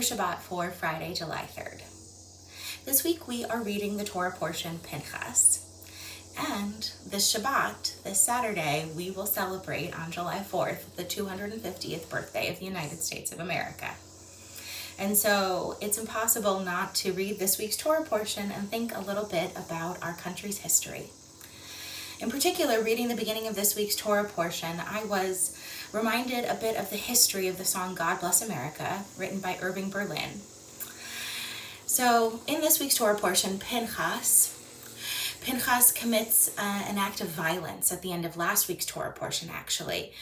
Shabbat for Friday, July 3rd. This week we are reading the Torah portion Pinchas, and this Shabbat, this Saturday, we will celebrate on July 4th the 250th birthday of the United States of America. And so it's impossible not to read this week's Torah portion and think a little bit about our country's history. In particular, reading the beginning of this week's Torah portion, I was reminded a bit of the history of the song God Bless America, written by Irving Berlin. So in this week's Torah portion, Pinchas commits an act of violence at the end of last week's Torah portion, actually.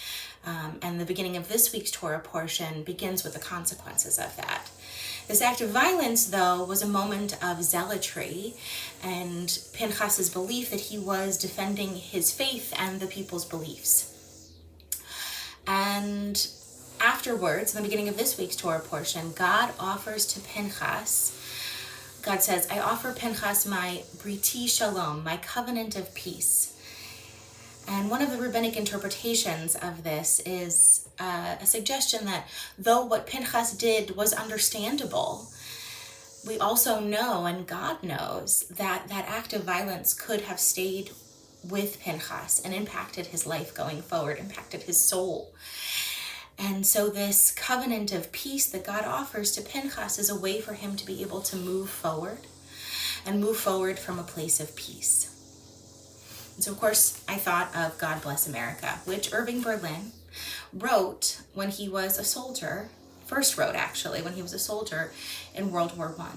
And the beginning of this week's Torah portion begins with the consequences of that. This act of violence, though, was a moment of zealotry and Pinchas's belief that he was defending his faith and the people's beliefs. And afterwards, in the beginning of this week's Torah portion, God offers to Pinchas, God says, I offer Pinchas my briti shalom, my covenant of peace. And one of the rabbinic interpretations of this is a suggestion that though what Pinchas did was understandable, we also know, and God knows, that that act of violence could have stayed with Pinchas and impacted his life going forward, impacted his soul. And so this covenant of peace that God offers to Pinchas is a way for him to be able to move forward and move forward from a place of peace. And so, of course, I thought of God Bless America, which Irving Berlin wrote when he was a soldier, first wrote actually, when he was a soldier in World War I.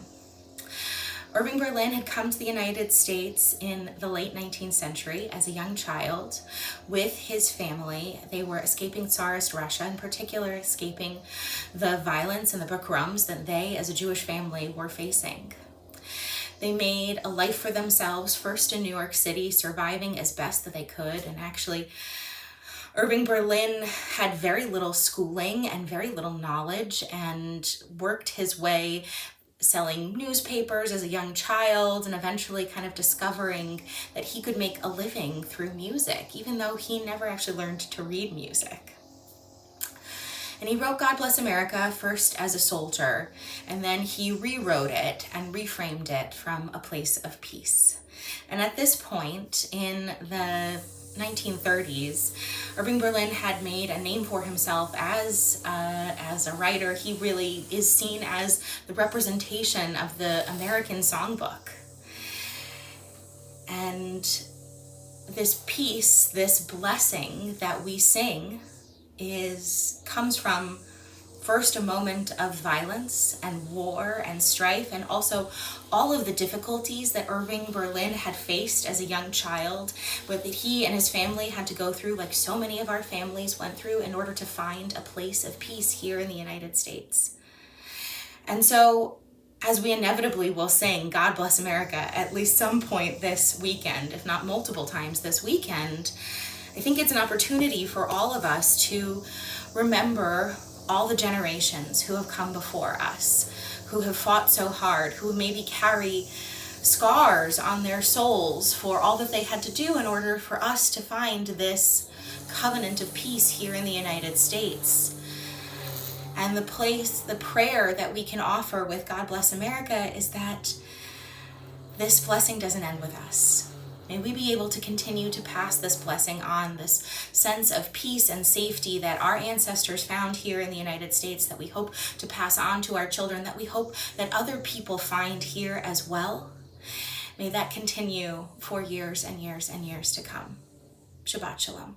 Irving Berlin had come to the United States in the late 19th century as a young child with his family. They were escaping Tsarist Russia, in particular escaping the violence and the pogroms that they, as a Jewish family, were facing. They made a life for themselves, first in New York City, surviving as best that they could. And actually, Irving Berlin had very little schooling and very little knowledge and worked his way selling newspapers as a young child and eventually kind of discovering that he could make a living through music, even though he never actually learned to read music. And he wrote God Bless America first as a soldier, and then he rewrote it and reframed it from a place of peace. And at this point in the 1930s, Irving Berlin had made a name for himself as a writer. He really is seen as the representation of the American songbook. And this peace, this blessing that we sing comes from first a moment of violence and war and strife, and also all of the difficulties that Irving Berlin had faced as a young child, but that he and his family had to go through, like so many of our families went through, in order to find a place of peace here in the United States. And so, as we inevitably will sing God Bless America at least some point this weekend, if not multiple times this weekend, I think it's an opportunity for all of us to remember all the generations who have come before us, who have fought so hard, who maybe carry scars on their souls for all that they had to do in order for us to find this covenant of peace here in the United States. And the prayer that we can offer with God Bless America is that this blessing doesn't end with us. May we be able to continue to pass this blessing on, this sense of peace and safety that our ancestors found here in the United States, that we hope to pass on to our children, that we hope that other people find here as well. May that continue for years and years and years to come. Shabbat Shalom.